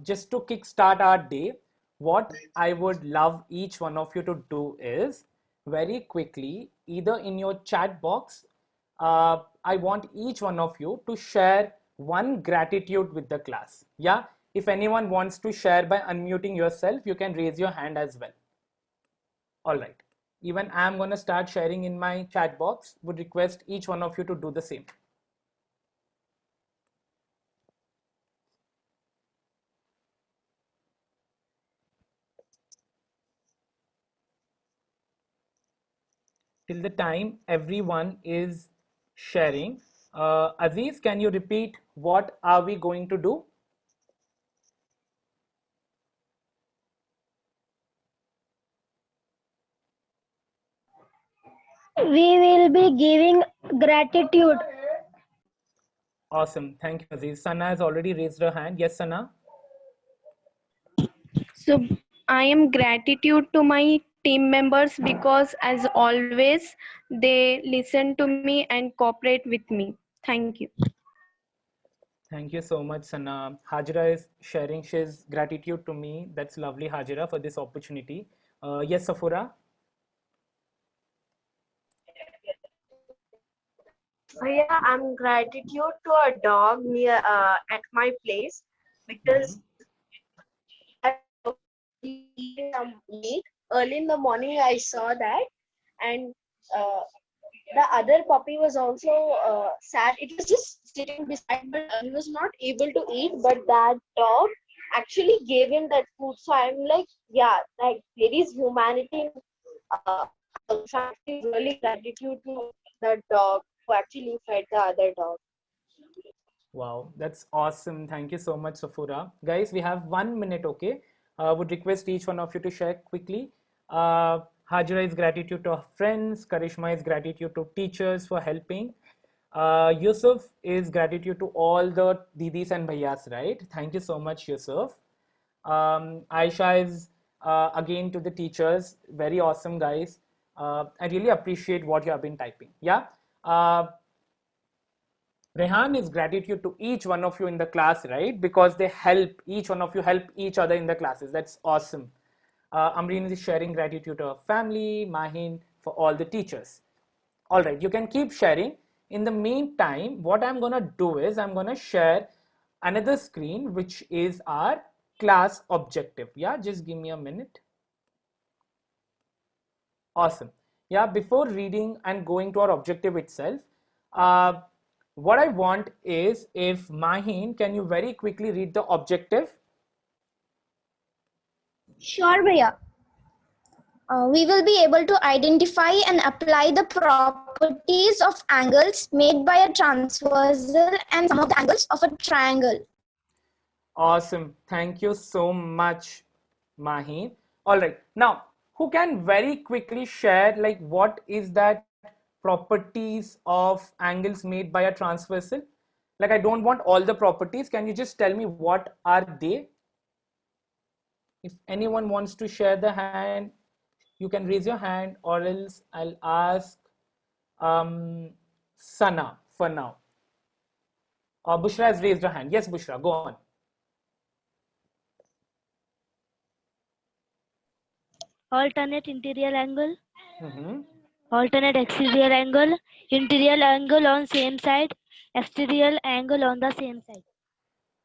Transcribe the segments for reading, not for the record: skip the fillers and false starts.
just to kickstart our day, what I would love each one of you to do is very quickly, either in your chat box, I want each one of you to share one gratitude with the class. Yeah, if anyone wants to share by unmuting yourself, you can raise your hand as well. All right. Even I'm going to start sharing in my chat box. Would request each one of you to do the same. Till the time everyone is sharing, Aziz, can you repeat what are we going to do? We will be giving gratitude. Awesome. Thank you, Aziz. Sana has already raised her hand. Yes, Sana. So I am gratitude to my team members because as always they listen to me and cooperate with me. Thank you. Thank you so much, Sana. Hajra is sharing his gratitude to me. That's lovely, Hajra, for this opportunity. Yes, Safura. Yeah, I'm gratitude to a dog near at my place because that dog eating some meat. Early in the morning, I saw that, and uh, the other puppy was also sad. It was just sitting beside, but he was not able to eat. But that dog actually gave him that food. So I'm like, yeah, like there is humanity in so I'm feeling really gratitude to the dog who actually fed the other dog. Wow, that's awesome. Thank you so much, Safura. Guys, we have 1 minute, okay? Would request each one of you to share quickly. Hajra is gratitude to her friends. Karishma is gratitude to teachers for helping. Yusuf is gratitude to all the didis and bhaiyas, right? Thank you so much, Yusuf. Aisha is again to the teachers. Very awesome, guys. I really appreciate what you have been typing. Yeah. Rehan is gratitude to each one of you in the class, right? Because they help, each one of you help each other in the classes. That's awesome. Amreen is sharing gratitude to her family, Mahin for all the teachers. All right, you can keep sharing. In the meantime, what I'm going to do is I'm going to share another screen, which is our class objective. Yeah, just give me a minute. Awesome. Yeah, before reading and going to our objective itself, uh, what I want is if Mahin, can you very quickly read the objective? Sure, Bhaiya. We will be able to identify and apply the properties of angles made by a transversal and some of the angles of a triangle. Awesome. Thank you so much, Mahin. All right. Now, who can very quickly share like what is that properties of angles made by a transversal? Like I don't want all the properties. Can you just tell me what are they? If anyone wants to share the hand, you can raise your hand or else I'll ask Sana for now. Bushra has raised her hand. Yes, Bushra, go on. Alternate interior angle, Mm-hmm. alternate exterior angle, interior angle on same side, exterior angle on the same side.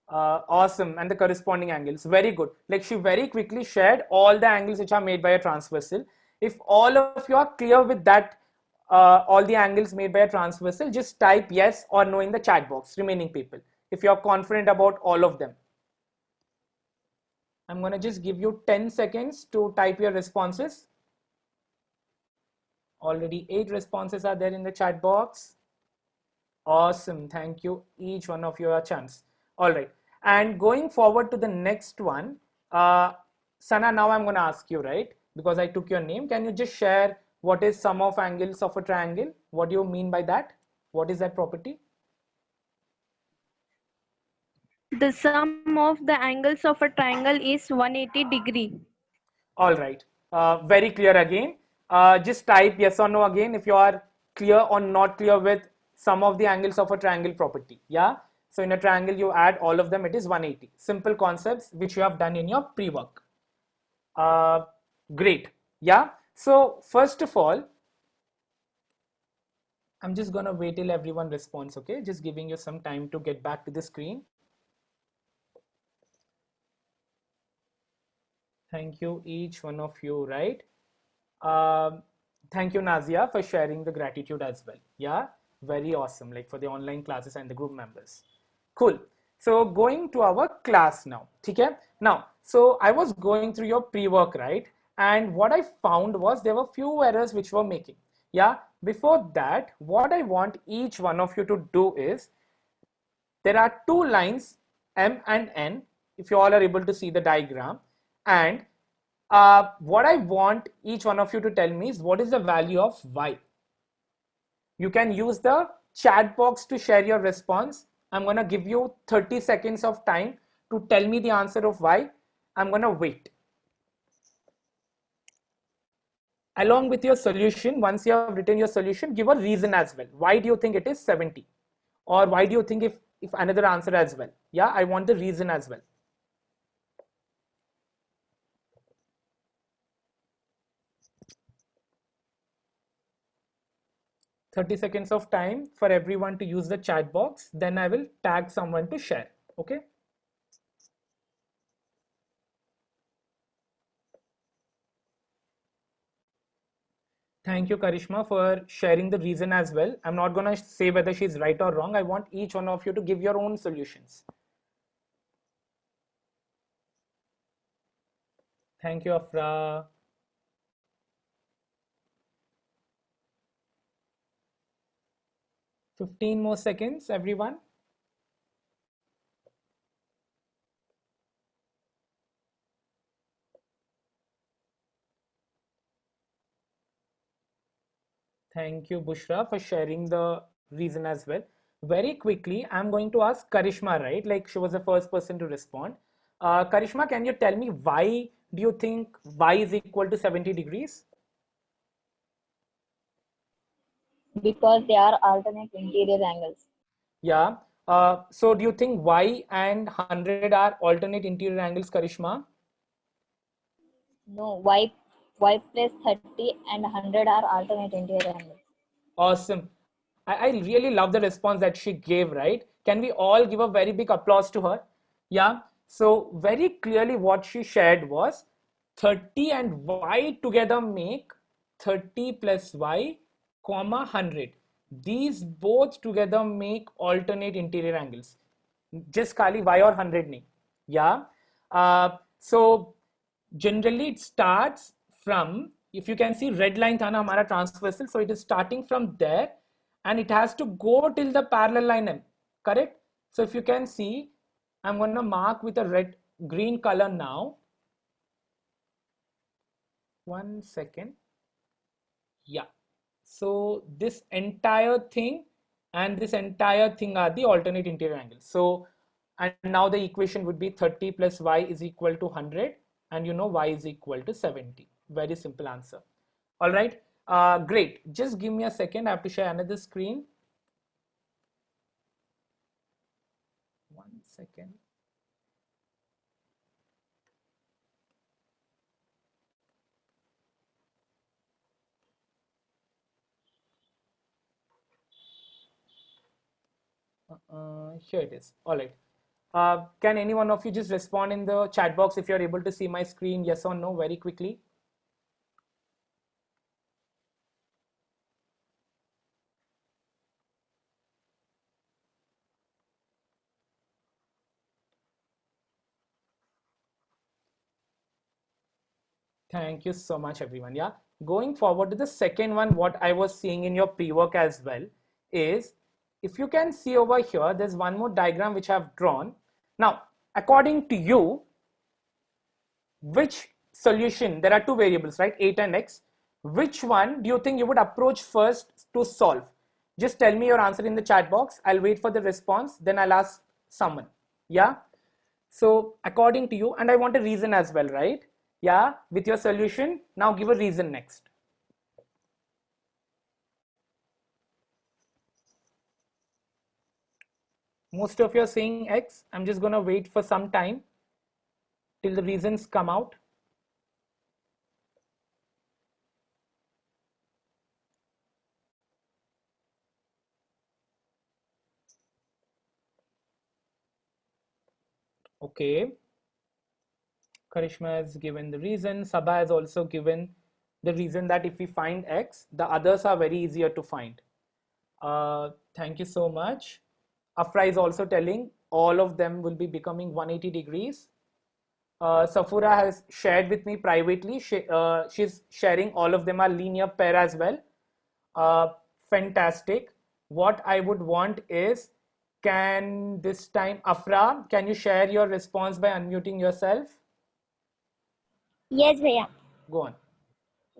Awesome, and the corresponding angles. Very good. Like she very quickly shared all the angles which are made by a transversal. If all of you are clear with that, all the angles made by a transversal, just type yes or no in the chat box, remaining people. If you are confident about all of them. I'm going to just give you 10 seconds to type your responses. Already 8 responses are there in the chat box. Awesome. Thank you. Each one of you a chance. All right. And going forward to the next one, Sana, now I'm going to ask you, right? Because I took your name. Can you just share what is sum of angles of a triangle? What do you mean by that? What is that property? The sum of the angles of a triangle is 180 degree. All right. Very clear again. Just type yes or no again if you are clear or not clear with some of the angles of a triangle property. Yeah. So in a triangle, you add all of them, it is 180. Simple concepts which you have done in your pre-work. Great. Yeah. So first of all, I'm just gonna wait till everyone responds, okay? Just giving you some time to get back to the screen. Thank you, each one of you, right? Thank you, Nazia, for sharing the gratitude as well. Yeah, very awesome, like for the online classes and the group members. Cool. So going to our class now. Okay. Now, so I was going through your pre-work, right? And what I found was there were few errors which were making. Yeah. Before that, what I want each one of you to do is, there are two lines M and N, if you all are able to see the diagram. And what I want each one of you to tell me is what is the value of Y. You can use the chat box to share your response. I'm going to give you 30 seconds of time to tell me the answer of Y. I'm going to wait. Along with your solution, once you have written your solution, give a reason as well. Why do you think it is 70? Or why do you think if another answer as well? Yeah, I want the reason as well. 30 seconds of time for everyone to use the chat box. Then I will tag someone to share. Okay. Thank you, Karishma, for sharing the reason as well. I'm not going to say whether she's right or wrong. I want each one of you to give your own solutions. Thank you, Afra. Fifteen more seconds, everyone. Thank you, Bushra, for sharing the reason as well. Very quickly, I'm going to ask Karishma, right? Like she was the first person to respond. Karishma, can you tell me why do you think Y is equal to 70 degrees? Because they are alternate interior angles. Yeah. So do you think Y and 100 are alternate interior angles, Karishma? No, y plus 30 and 100 are alternate interior angles. Awesome. I really love the response that she gave, right? Can we all give a very big applause to her? Yeah. So very clearly what she shared was 30 and Y together make 30 plus Y, comma 100. These both together make alternate interior angles. Just kali Y or 100 nahi. Yeah. So generally it starts from, if you can see red line tha na hamara transversal, so it is starting from there and it has to go till the parallel line M, correct? So if you can see, I'm going to mark with a green color now. 1 second. Yeah. So this entire thing and this entire thing are the alternate interior angles. So, and now the equation would be 30 plus Y is equal to 100, and you know Y is equal to 70. Very simple answer. All right. Great. Just give me a second. I have to share another screen. 1 second. Here it is. All right. Can any one of you just respond in the chat box if you're able to see my screen, yes or no, very quickly? Thank you so much, everyone. Yeah. Going forward to the second one, what I was seeing in your pre-work as well is, if you can see over here, there's one more diagram which I've drawn. Now, according to you, which solution, there are two variables, right? 8 and X. Which one do you think you would approach first to solve? Just tell me your answer in the chat box. I'll wait for the response. Then I'll ask someone. Yeah. So according to you, and I want a reason as well, right? Yeah, with your solution. Now give a reason next. Most of you are saying X. I'm just going to wait for some time till the reasons come out. Okay. Karishma has given the reason. Sabha has also given the reason that if we find X, the others are very easier to find. Thank you so much. Afra is also telling all of them will be becoming 180 degrees. Safura has shared with me privately. She's sharing all of them are linear pair as well. Fantastic. What I would want is, can this time, Afra, can you share your response by unmuting yourself? Yes, Bhaiya. Go on.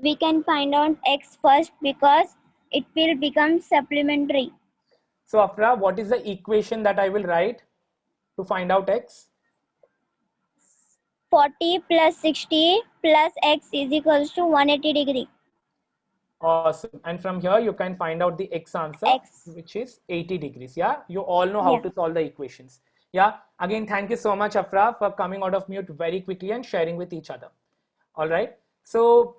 We can find out X first because it will become supplementary. So Afra, what is the equation that I will write to find out X? 40 plus 60 plus X is equals to 180 degree. Awesome. And from here you can find out the X answer, X. which is 80 degrees. Yeah, you all know how Yeah. to solve the equations. Yeah, again, thank you so much, Afra, for coming out of mute very quickly and sharing with each other. All right. So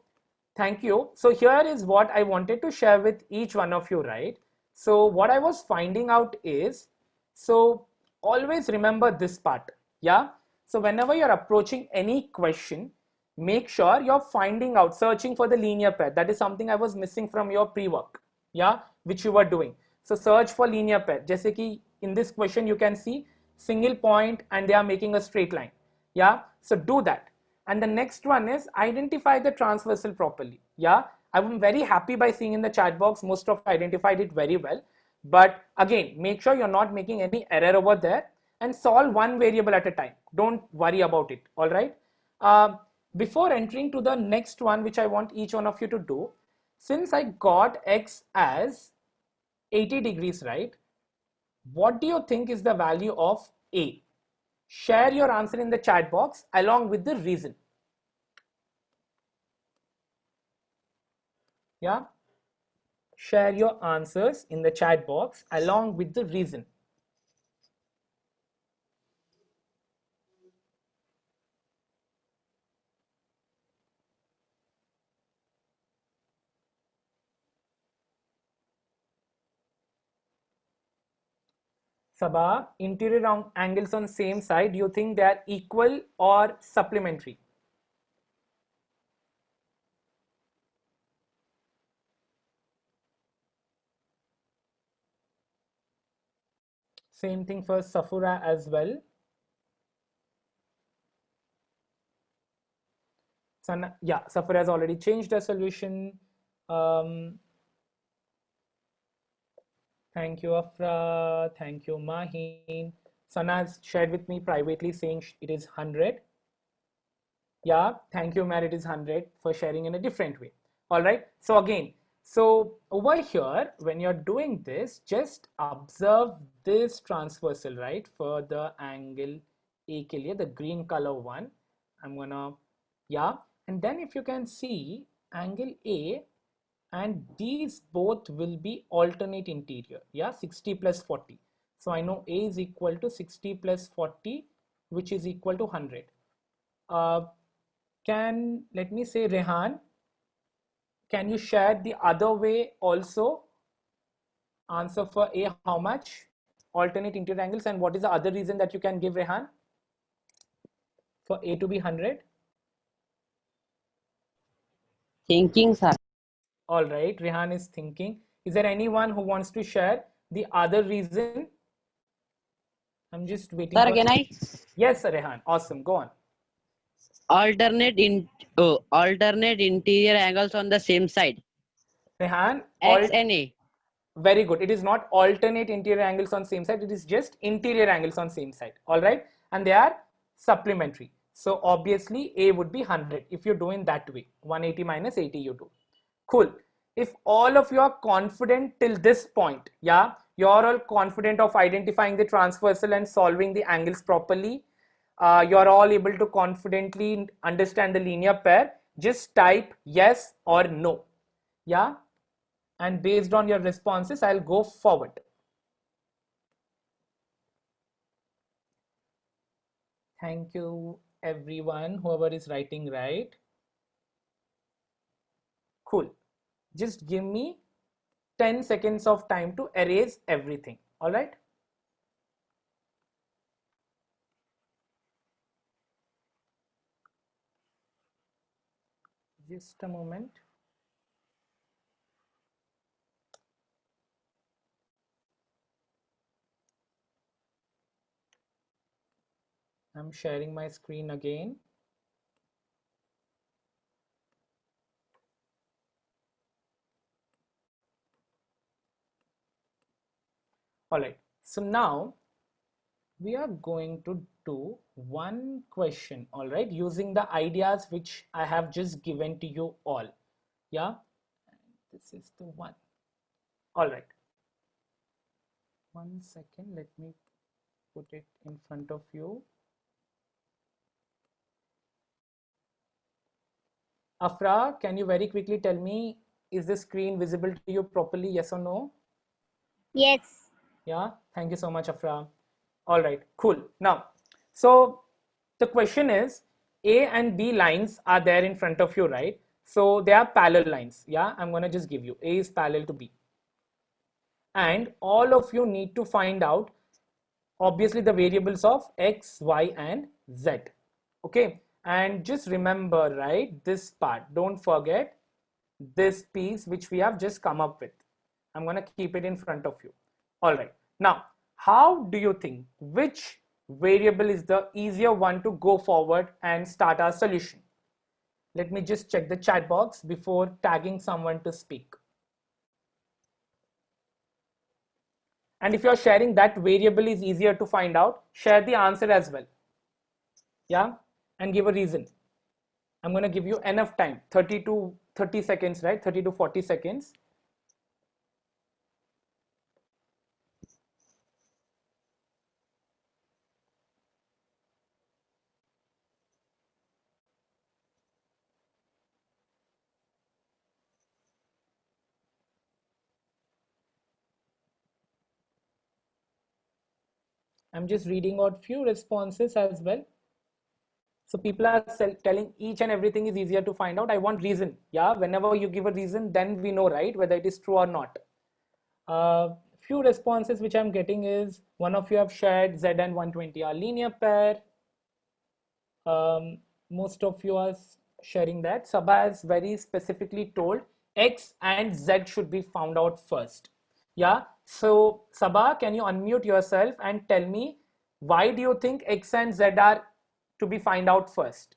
thank you. So here is what I wanted to share with each one of you, right? So what I was finding out is, so always remember this part. Yeah. So whenever you're approaching any question, make sure you're finding out, searching for the linear pair. That is something I was missing from your pre-work, yeah, which you were doing. So search for linear pair. Jaise ki in this question you can see single point and they are making a straight line. Yeah, so do that. And the next one is identify the transversal properly. Yeah, I'm very happy by seeing in the chat box most of you identified it very well. But again, make sure you're not making any error over there and solve one variable at a time. Don't worry about it. All right. Before entering to the next one, which I want each one of you to do, since I got X as 80 degrees, right? What do you think is the value of A? Share your answer in the chat box along with the reason. Yeah. Share your answers in the chat box along with the reason. Sabha, interior angles on same side, do you think they are equal or supplementary? Same thing for Safura as well. Sana, yeah, Safura has already changed the solution. Thank you, Afra. Thank you, Maheen. Sana has shared with me privately saying it is 100. Yeah, thank you, Matt. It is 100 for sharing in a different way. All right. So again, so over here, when you're doing this, just observe this transversal, right? For the angle A ke liye, the green color one. I'm gonna, yeah. And then if you can see angle A, and these both will be alternate interior. Yeah, 60 plus 40. So I know A is equal to 60 plus 40, which is equal to 100. Let me say, Rehan, can you share the other way also? Answer for A, how much? Alternate interior angles, and what is the other reason that you can give, Rehan? For A to be 100? Thinking, sir. All right, Rehan is thinking. Is there anyone who wants to share the other reason? I'm just waiting. Sir, for... can I? Yes, sir, Rehan. Awesome. Go on. Alternate interior angles on the same side. Rehan, X and A. very good. It is not alternate interior angles on same side. It is just interior angles on same side. All right. And they are supplementary. So obviously A would be 100 if you're doing that way. 180 minus 80 you do. Cool. If all of you are confident till this point, yeah, you're all confident of identifying the transversal and solving the angles properly, you're all able to confidently understand the linear pair, just type yes or no. Yeah. And based on your responses, I'll go forward. Thank you, everyone, whoever is writing right. Cool. Just give me 10 seconds of time to erase everything. All right. Just a moment. I'm sharing my screen again. All right. So now we are going to do one question, all right, using the ideas which I have just given to you all. Yeah, this is the one. All right. 1 second, let me put it in front of you. Afra, can you very quickly tell me, is the screen visible to you properly? Yes or no? Yes. Yeah, thank you so much, Afra. All right, cool. Now, so the question is, A and B lines are there in front of you, right? So they are parallel lines. Yeah, I'm gonna just give you A is parallel to B. And all of you need to find out, obviously, the variables of X, Y, and Z. Okay, and just remember, right, this part, don't forget this piece which we have just come up with. I'm going to keep it in front of you. All right. Now, how do you think which variable is the easier one to go forward and start our solution? Let me just check the chat box before tagging someone to speak. And if you're sharing that variable is easier to find out, share the answer as well. Yeah, and give a reason. I'm going to give you enough time, 30 to 30 seconds, right? 30 to 40 seconds. I'm just reading out few responses as well. So people are telling each and everything is easier to find out. I want reason. Yeah, whenever you give a reason, then we know, right, whether it is true or not. Few responses which I'm getting is, one of you have shared Z and 120 are linear pair. Most of you are sharing that. Sabha has very specifically told X and Z should be found out first. Yeah. So Sabha, can you unmute yourself and tell me, why do you think X and Z are to be find out first?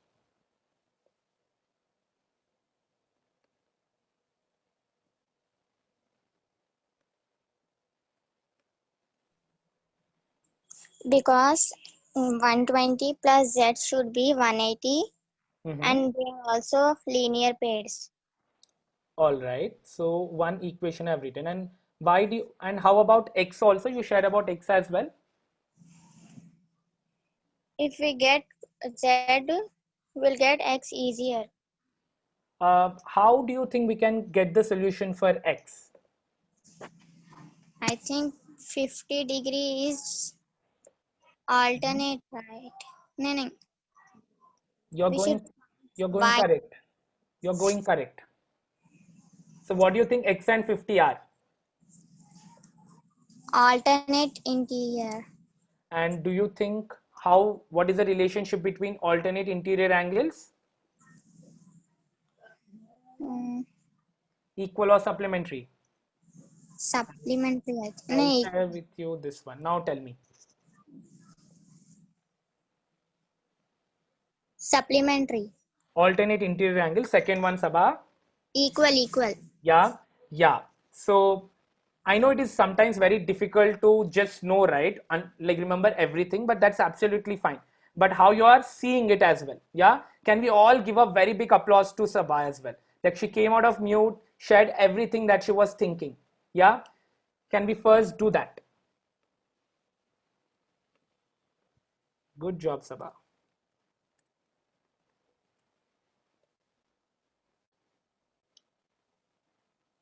Because 120 plus z should be 180, Mm-hmm. and they are also linear pairs. All right. So one equation I've written. And why do you, and how about X also? You shared about X as well. If we get z, we'll get x easier. How do you think we can get the solution for X? I think 50 degree is alternate, right? No, no. You're We should going y correct. You're going correct. So what do you think X and 50 are? alternate interior. And do you think what is the relationship between alternate interior angles? Equal or supplementary? Supplementary. I'll No, share with you this one. Now tell me. supplementary. Alternate interior angle. Second one, Sabha. Equal. Yeah. So I know it is sometimes very difficult to just know, right? And like remember everything, but that's absolutely fine. But how you are seeing it as well. Yeah. Can we all give a very big applause to Sabha as well? Like she came out of mute, shared everything that she was thinking. Yeah. Can we first do that? Good job, Sabha.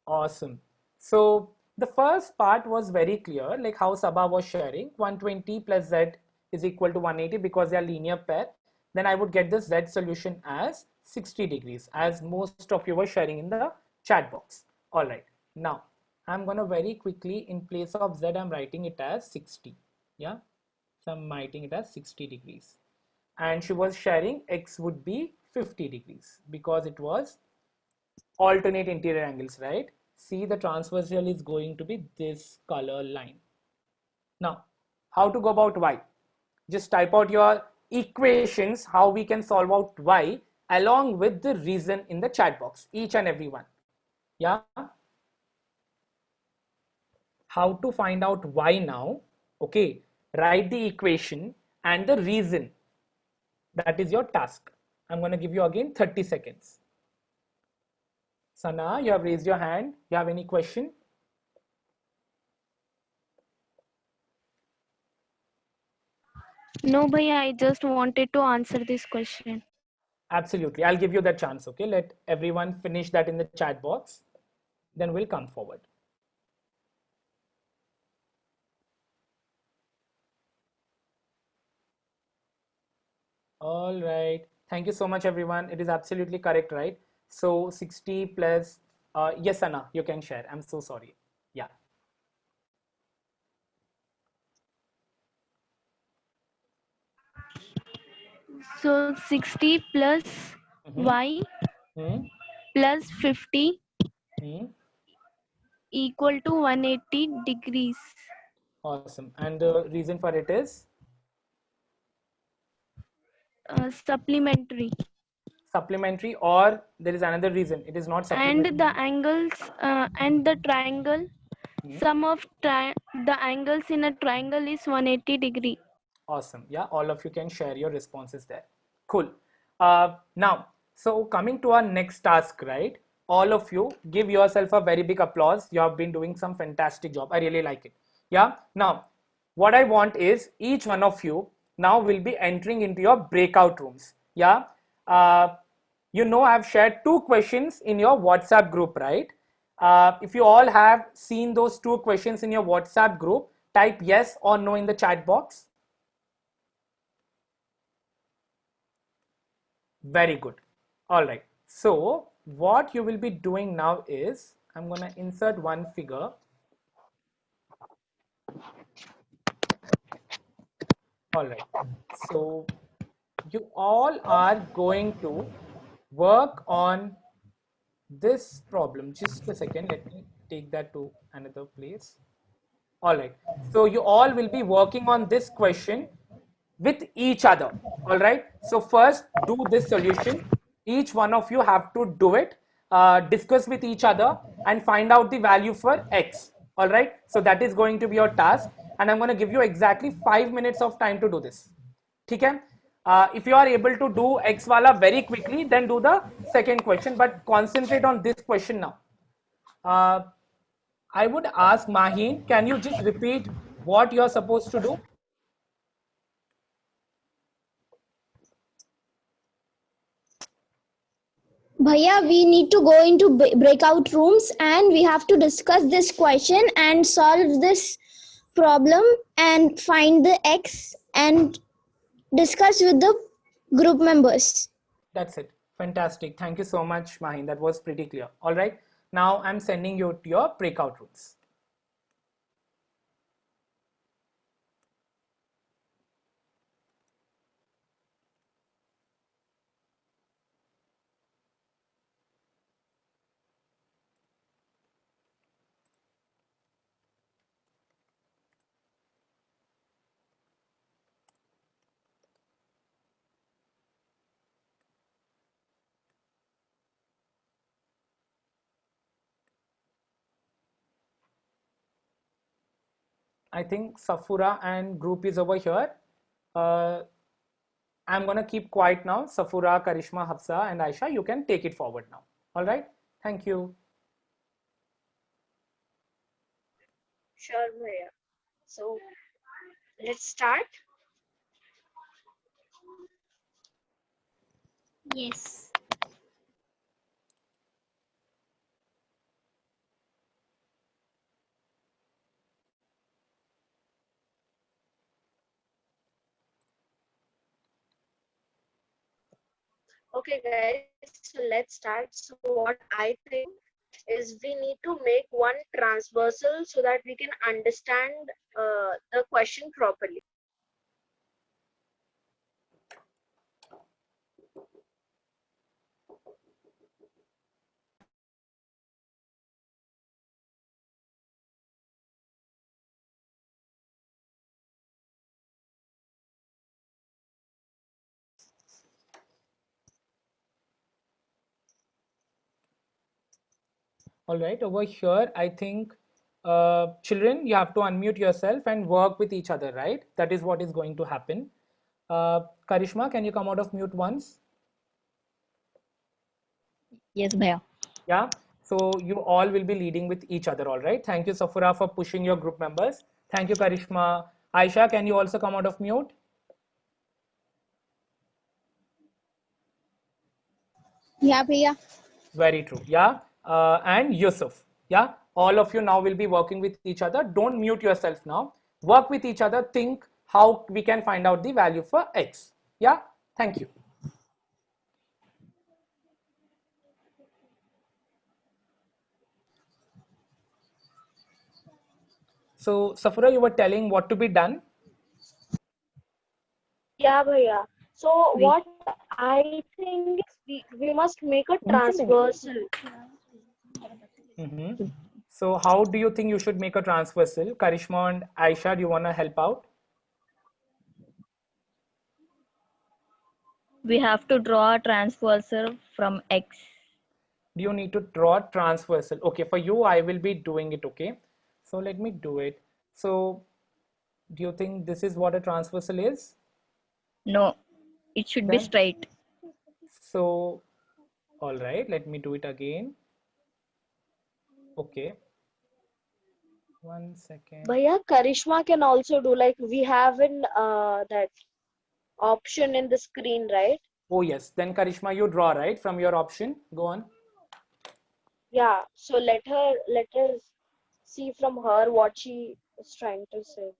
Awesome. So the first part was very clear, like how Sabha was sharing 120 plus Z is equal to 180 because they are linear pair, then I would get the Z solution as 60 degrees, as most of you were sharing in the chat box. All right, now I'm going to very quickly, in place of Z, I'm writing it as 60. Yeah, so I'm writing it as 60 degrees. And she was sharing X would be 50 degrees because it was alternate interior angles, right? See, the transversal is going to be this color line. Now, how to go about Y? Just type out your equations, how we can solve out Y along with the reason in the chat box, each and every one. Yeah. How to find out Y now? Okay, write the equation and the reason. That is your task. I'm going to give you again 30 seconds. Sana, you have raised your hand. You have any question? No, bhaiya, I just wanted to answer this question. Absolutely. I'll give you that chance. Okay. Let everyone finish that in the chat box. Then we'll come forward. All right. Thank you so much, everyone. It is absolutely correct, right? So 60 plus, yes, Anna, you can share. I'm so sorry. Yeah. So 60 plus Mhm. y Mhm. plus 50 Mhm. equal to 180 degrees. Awesome. And the reason for it is Supplementary. supplementary, or there is another reason. It is not And supplementary. the angles and the triangle, Mhm. sum of the angles in a triangle is 180 degree. Awesome. Yeah, all of you can share your responses there. Cool. Now, so coming to our next task, right? All of you give yourself a very big applause. You have been doing some fantastic job. I really like it. Yeah. Now, what I want is each one of you now will be entering into your breakout rooms. Yeah. You know, I've shared two questions in your WhatsApp group, right? If you all have seen those two questions in your WhatsApp group, type yes or no in the chat box. Very good. All right. So what you will be doing now is I'm going to insert one figure. All right. So you all are going to work on this problem. Just a second. Let me take that to another place. All right. So you all will be working on this question with each other. All right. So first do this solution. Each one of you have to do it, discuss with each other and find out the value for X. All right. So that is going to be your task. And I'm going to give you exactly 5 minutes of time to do this. Okay. If you are able to do X wala very quickly, then do the second question, but concentrate on this question now. Uh, I would ask Maheen, can you just repeat what you're supposed to do? Bhaiya, we need to go into breakout rooms and we have to discuss this question and solve this problem and find the X and discuss with the group members. That's it. Fantastic. Thank you so much, Maheen. That was pretty clear. All right. Now I'm sending you to your breakout rooms. I think Safura and group is over here. Uh, I'm going to keep quiet now. Safura, Karishma, Hafsa, and Aisha, you can take it forward now. All right. Thank you. Sure, Bhaiya. So let's start. Yes. Okay, guys, so let's start. So what I think is we need to make one transversal so that we can understand the question properly. All right, over here, I think children, you have to unmute yourself and work with each other, right? That is what is going to happen. Karishma, can you come out of mute once? Yes, Bhaiya. Yeah. So you all will be leading with each other, all right? Thank you, Safura, for pushing your group members. Thank you, Karishma. Aisha, can you also come out of mute? Yeah, Priya. Very true. Yeah. And Yusuf. Yeah. All of you now will be working with each other. Don't mute yourself now. Work with each other. Think how we can find out the value for x. Yeah. Thank you. So, Safura, you were telling what to be done. Yeah, Bhaiya. So We what I think is we must make a transversal. So, how do you think you should make a transversal? Karishma and Aisha, do you want to help out? have to draw a transversal from X. Do you need to draw transversal? Okay, for you, I will be doing it. Okay. So, let me do it. So, do you think this is what a transversal is? No, it should be Then, straight. so, all right, let me do it again. Okay. 1 second. Bhaiya, Karishma can also do, like we have in that option in the screen, right? Oh, yes. Then, Karishma, you draw, right? From your option. Go on. Yeah. So let her see from her what she is trying to say.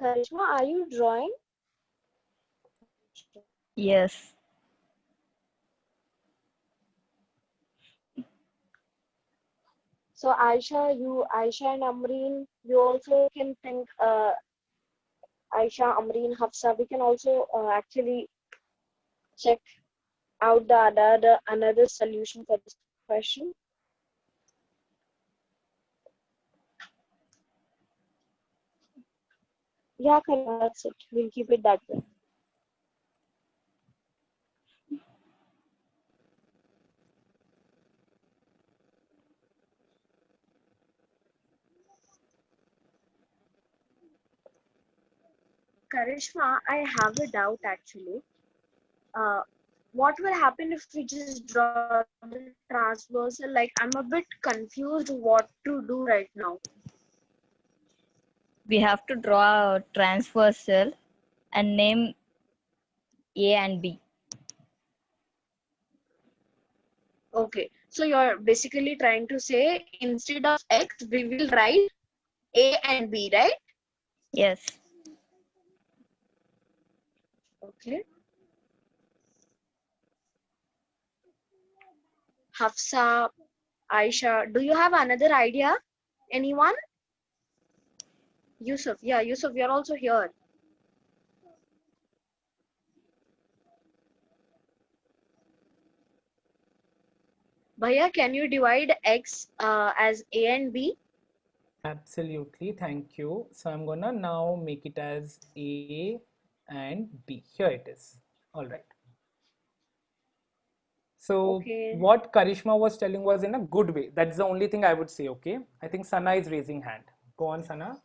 Karishma, are you drawing? Yes. So Aisha and Amreen, you also can think Aisha, Amreen, Hafsa, we can also actually check out the another solution for this question. Yeah, Karishma, that's it. We'll keep it that way. Karishma, I have a doubt actually. What will happen if we just draw the transversal? Like, I'm a bit confused what to do right now. We have to draw a transversal and name A and B. Okay, so you're basically trying to say instead of X, we will write A and B, right? Yes. Okay. Hafsa, Aisha, do you have another idea? Anyone? Yusuf, yeah, Yusuf, you're also here. Bhaiya, can you divide X as A and B? Absolutely. Thank you. So, I'm gonna now make it as A and B. Here it is. All right. So, Okay. what Karishma was telling was in a good way. That's the only thing I would say. Okay. I think Sana is raising hand. Go on, Sana.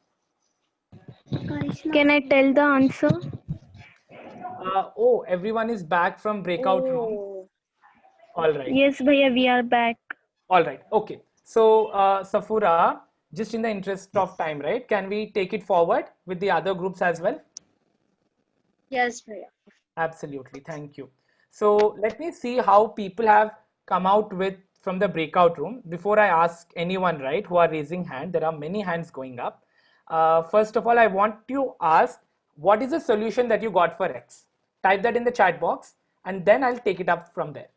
Can I tell the answer? Oh, everyone is back from breakout room. Oh, All right. Yes, Bhaiya, we are back. All right. Okay. So, Safura, just in the interest of time, right? Can we take it forward with the other groups as well? yes, Bhaiya. Absolutely. Thank you. So let me see how people have come out with from the breakout room. Before I ask anyone, right, who are raising hand, there are many hands going up. First of all, I want to ask, what is the solution that you got for X? Type that in the chat box, and then I'll take it up from there.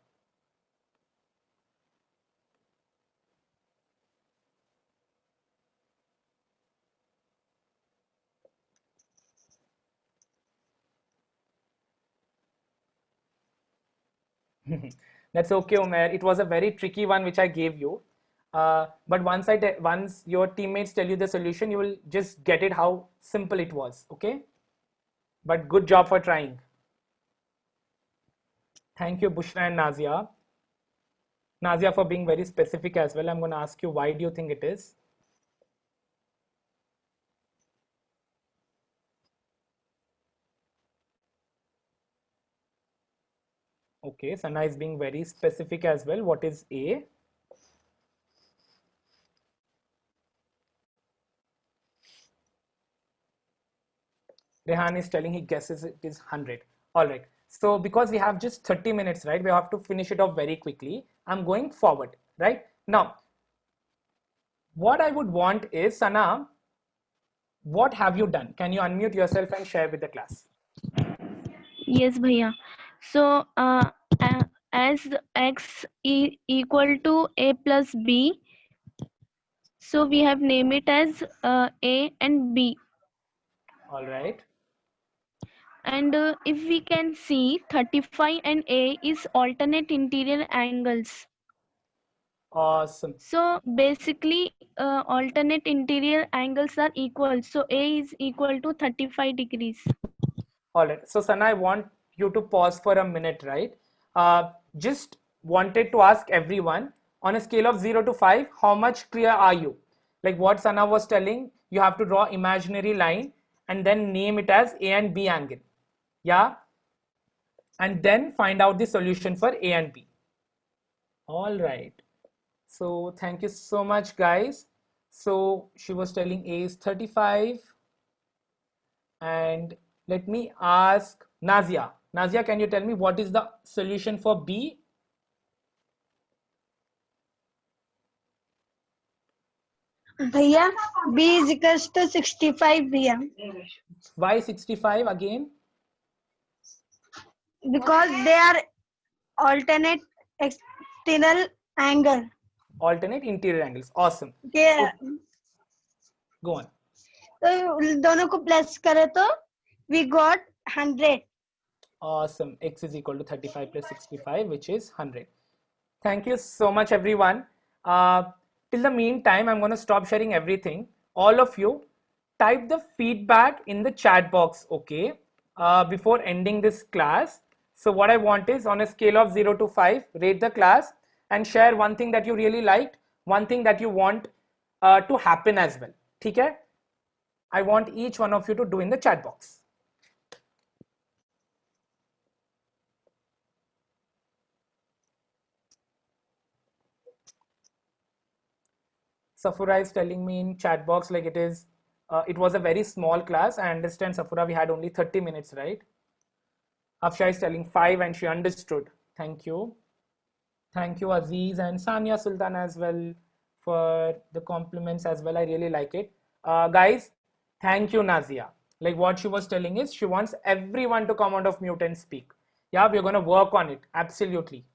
That's okay, Umair. It was a very tricky one which I gave you. But once your teammates tell you the solution, you will just get it how simple it was. Okay. But good job for trying. Thank you, Bushra and Nazia. Nazia, for being very specific as well. I'm going to ask you, why do you think it is? Okay, Sana is being very specific as well. What is A? Rehan is telling he guesses it is 100. All right. So because we have just 30 minutes, right? We have to finish it off very quickly. I'm going forward, right? Now, what I would want is, Sana, what have you done? Can you unmute yourself and share with the class? Yes, bhaiya. So, as x equal to a plus b, so we have named it as a and b. All right. And if we can see, 35 and a is alternate interior angles. Awesome. So basically, alternate interior angles are equal. So a is equal to 35 degrees. All right. So Sana, I want you to pause for a minute, right? Just wanted to ask everyone, on a scale of 0 to 5, how much clear are you? Like what Sana was telling, you have to draw imaginary line and then name it as A and B angle. Yeah. And then find out the solution for A and B. All right. So thank you so much, guys. So she was telling A is 35. And let me ask Nazia. Nazia, can you tell me what is the solution for B? भैया B is equals to 65 भैया. Why 65 again? Because they are alternate external angle. Alternate interior angles. Awesome. Okay. Go on. तो दोनों को plus करे तो we got 100. Awesome. X is equal to 35 plus 65, which is 100. Thank you so much, everyone. Till the meantime, I'm going to stop sharing everything. All of you, type the feedback in the chat box, okay, before ending this class. So what I want is, on a scale of 0 to 5, rate the class and share one thing that you really liked, one thing that you want to happen as well. Okay? I want each one of you to do in the chat box. Safura is telling me in chat box like it was a very small class. I understand, Safura, we had only 30 minutes, right? Afsha is telling 5 and she understood. Thank you. Thank you, Aziz and Sania Sultan as well for the compliments as well. I really like it. Guys, thank you, Nazia. Like what she was telling is she wants everyone to come out of mute and speak. Yeah, we're going to work on it. Absolutely.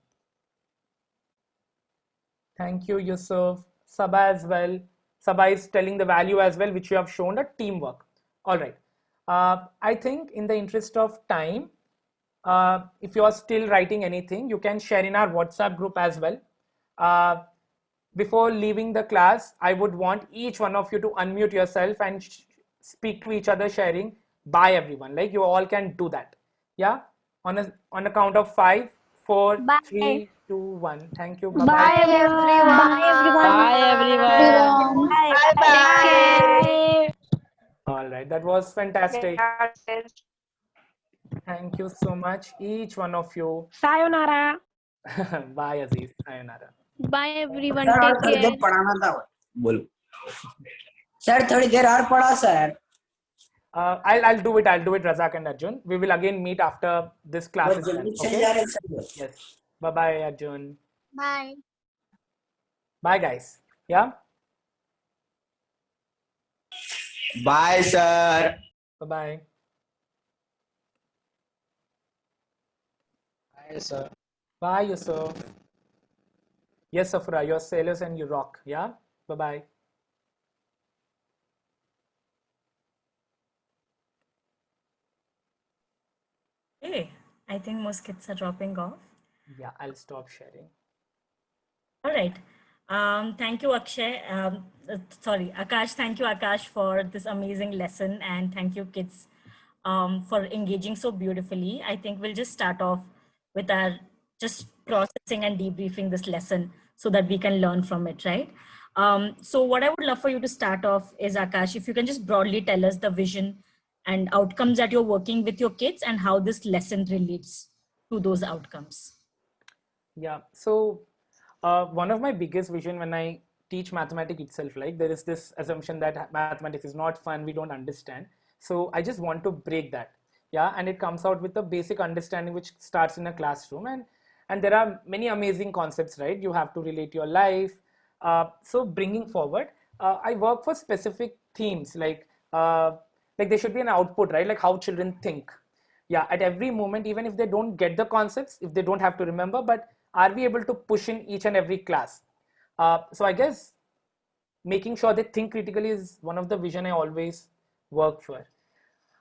Thank you, Yusuf. Sabah as well. Sabah is telling the value as well, which you have shown, a teamwork. All right. I think in the interest of time, if you are still writing anything, you can share in our WhatsApp group as well. Before leaving the class, I would want each one of you to unmute yourself and speak to each other, sharing. Bye, everyone. Like you all can do that. Yeah. On a count of 5, 4, 3, 2, 1. Thank you. Bye-bye. Bye everyone. Bye everyone. Bye. All right. That was fantastic. Thank you so much, each one of you. Sayonara. Bye, Aziz. Sayonara. Bye everyone. Sir और Take थोड़ी देर care. पढ़ाना था बोलो sir थोड़ी देर और पढ़ा sir I'll do it. I'll do it, Razak and Arjun. We will again meet after this class is done. Okay? Yes. Bye bye, Arjun. Bye. Bye, guys. Yeah. Bye, sir. Bye bye. Hi, sir. Bye, Yusuf. Yes, Safra, you're sailors and you rock. Yeah. Bye bye. Hey, I think most kids are dropping off. Yeah, I'll stop sharing. All right. Thank you, Akshay. Sorry, Akash. Thank you, Akash, for this amazing lesson. And thank you, kids, for engaging so beautifully. I think we'll just start off with our just processing and debriefing this lesson so that we can learn from it, right? So what I would love for you to start off is, Akash, if you can just broadly tell us the vision and outcomes that you're working with your kids and how this lesson relates to those outcomes. Yeah. So one of my biggest vision when I teach mathematics itself, like there is this assumption that mathematics is not fun, we don't understand. So I just want to break that. Yeah, and it comes out with a basic understanding which starts in a classroom, and there are many amazing concepts, right? You have to relate your life. So bringing forward, I work for specific themes like there should be an output, right? Like how children think. Yeah, at every moment, even if they don't get the concepts, if they don't have to remember, but are we able to push in each and every class? So I guess making sure they think critically is one of the vision I always work for.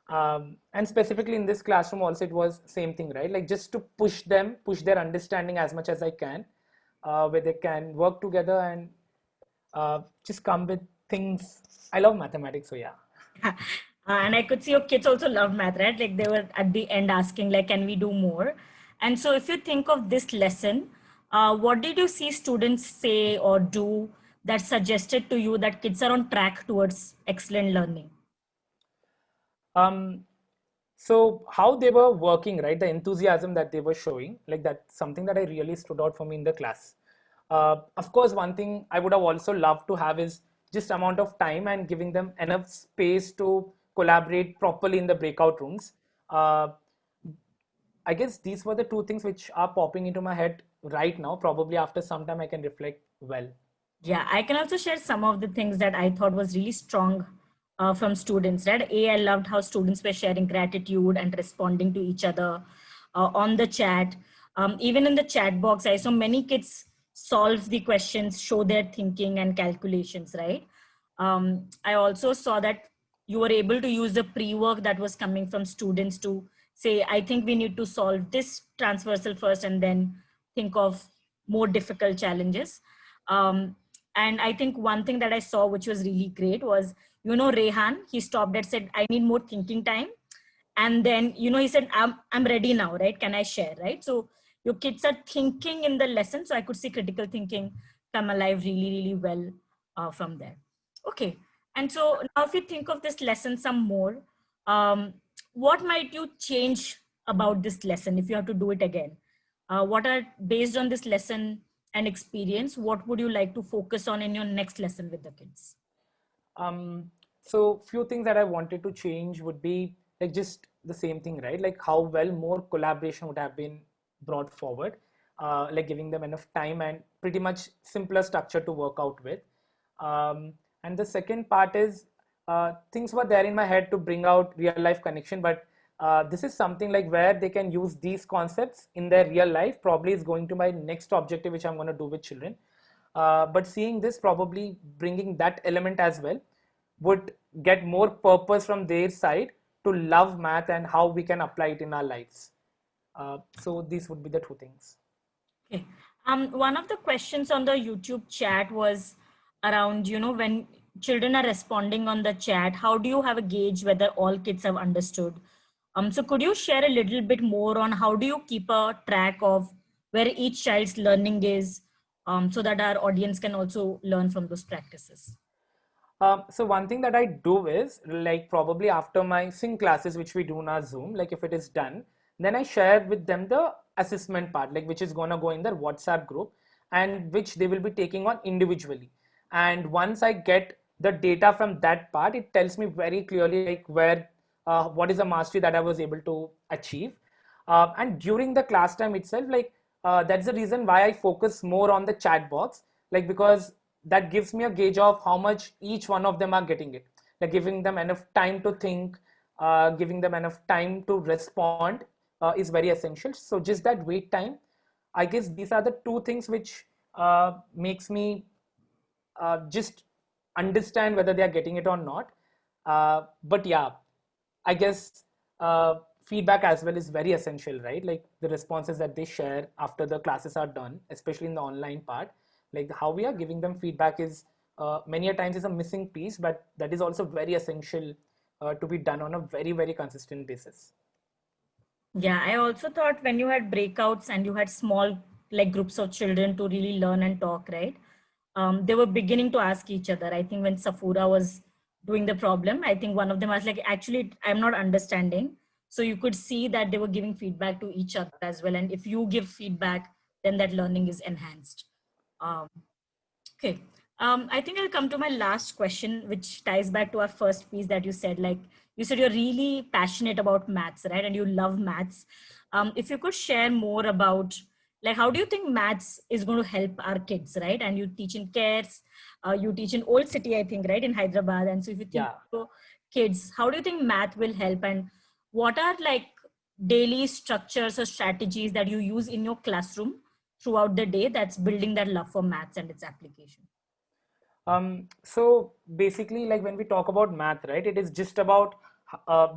And specifically in this classroom also it was same thing, right? Like just to push them, push their understanding as much as I can, where they can work together and just come with things. I love mathematics, so yeah. And I could see your kids also love math, right? Like they were at the end asking, like, can we do more? And so if you think of this lesson, what did you see students say or do that suggested to you that kids are on track towards excellent learning? So how they were working, right? The enthusiasm that they were showing, like that's something that I really stood out for me in the class. Of course, one thing I would have also loved to have is just amount of time and giving them enough space to collaborate properly in the breakout rooms. I guess these were the two things which are popping into my head right now. Probably after some time I can reflect well. Yeah, I can also share some of the things that I thought was really strong from students, right? I loved how students were sharing gratitude and responding to each other on the chat. Even in the chat box, I saw many kids solve the questions, show their thinking and calculations, right? I also saw that you were able to use the pre-work that was coming from students to say, I think we need to solve this transversal first and then think of more difficult challenges. And I think one thing that I saw, which was really great, was, Rehan, he stopped and said, I need more thinking time. And then, he said, I'm ready now, right? Can I share, right? So your kids are thinking in the lesson. So I could see critical thinking come alive really, really well from there. Okay. And so now if you think of this lesson some more, what might you change about this lesson if you have to do it again? What are, based on this lesson and experience, what would you like to focus on in your next lesson with the kids? So few things that I wanted to change would be like just the same thing, right? Like how well more collaboration would have been brought forward, like giving them enough time and pretty much simpler structure to work out with. And the second part is things were there in my head to bring out real life connection, but this is something like where they can use these concepts in their real life probably is going to my next objective, which I'm going to do with children. But seeing this, probably bringing that element as well would get more purpose from their side to love math and how we can apply it in our lives. So these would be the two things. Okay. One of the questions on the YouTube chat was around, when children are responding on the chat, how do you have a gauge whether all kids have understood? So could you share a little bit more on how do you keep a track of where each child's learning is, so that our audience can also learn from those practices? So one thing that I do is like probably after my sync classes, which we do in our Zoom, like if it is done, then I share with them the assessment part, like which is going to go in their WhatsApp group and which they will be taking on individually. And once I get the data from that part, it tells me very clearly like where what is the mastery that I was able to achieve. And during the class time itself, like that's the reason why I focus more on the chat box, like because that gives me a gauge of how much each one of them are getting it, like giving them enough time to think, giving them enough time to respond is very essential. So just that wait time, I guess these are the two things which makes me just understand whether they are getting it or not. But yeah, I guess feedback as well is very essential, right? Like the responses that they share after the classes are done, especially in the online part, like how we are giving them feedback is many a times is a missing piece, but that is also very essential to be done on a very, very consistent basis. Yeah, I also thought when you had breakouts and you had small like groups of children to really learn and talk, right? They were beginning to ask each other. I think when Safura was doing the problem, I think one of them was like, actually, I'm not understanding. So you could see that they were giving feedback to each other as well. And if you give feedback, then that learning is enhanced. Um, okay. I think I'll come to my last question, which ties back to our first piece that you said, like you said, you're really passionate about maths, right? And you love maths. If you could share more about like, how do you think maths is going to help our kids, right? And you teach in CARES, you teach in Old City, I think, right? In Hyderabad. And so if you think to kids, how do you think math will help? And what are like daily structures or strategies that you use in your classroom throughout the day that's building that love for maths and its application? So basically, like when we talk about math, right, it is just about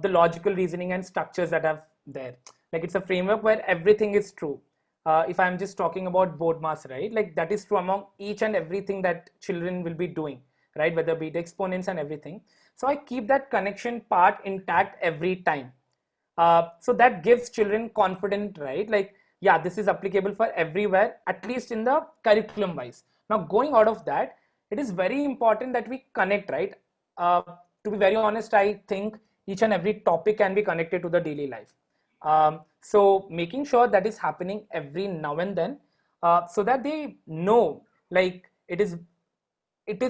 the logical reasoning and structures that are there. Like it's a framework where everything is true. If I'm just talking about board mass, right, like that is true among each and everything that children will be doing, right, whether be it exponents and everything. So I keep that connection part intact every time. So that gives children confidence, right? Like, yeah, this is applicable for everywhere, at least in the curriculum wise. Now, going out of that, it is very important that we connect, right? To be very honest, I think each and every topic can be connected to the daily life. So making sure that is happening every now and then, so that they know, like it is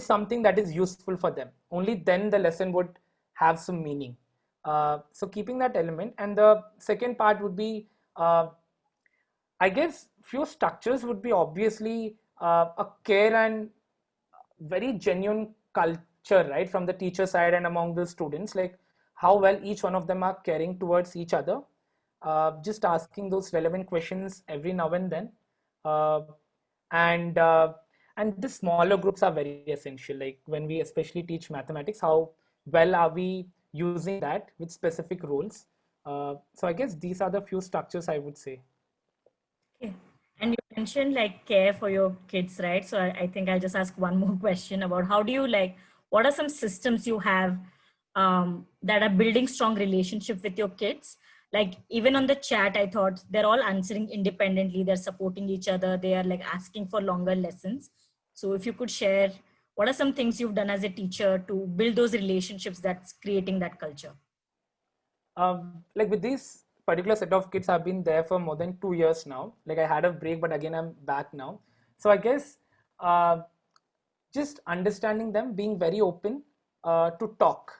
something that is useful for them. Only then the lesson would have some meaning. So keeping that element, and the second part would be, I guess, few structures would be obviously a care and very genuine culture, right, from the teacher side and among the students, like how well each one of them are caring towards each other. Just asking those relevant questions every now and then, and the smaller groups are very essential. Like when we especially teach mathematics, how well are we using that with specific roles? So I guess these are the few structures I would say. Okay. And you mentioned like care for your kids, right? So I think I'll just ask one more question about how do you like, what are some systems you have that are building strong relationship with your kids? Like even on the chat, I thought they're all answering independently. They're supporting each other. They are like asking for longer lessons. So if you could share, what are some things you've done as a teacher to build those relationships that's creating that culture? Like with this particular set of kids, I've been there for more than 2 years now. Like I had a break, but again, I'm back now. So I guess just understanding them, being very open to talk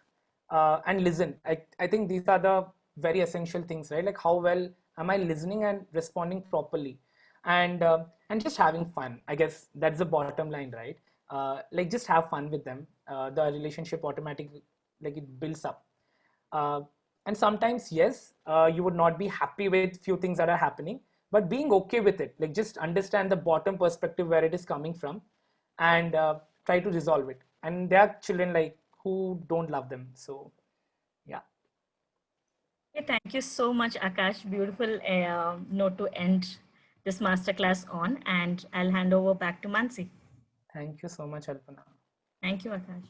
and listen. I think these are the very essential things, right? Like how well am I listening and responding properly, and just having fun. I guess that's the bottom line, right? Like just have fun with them. The relationship automatically, like it builds up. And sometimes, yes, you would not be happy with few things that are happening, but being okay with it, like just understand the bottom perspective where it is coming from, and try to resolve it. And there are children like who don't love them. So, yeah. Okay, thank you so much, Akash. Beautiful note to end this masterclass on, and I'll hand over back to Mansi. Thank you so much, Alpana. Thank you, Akash.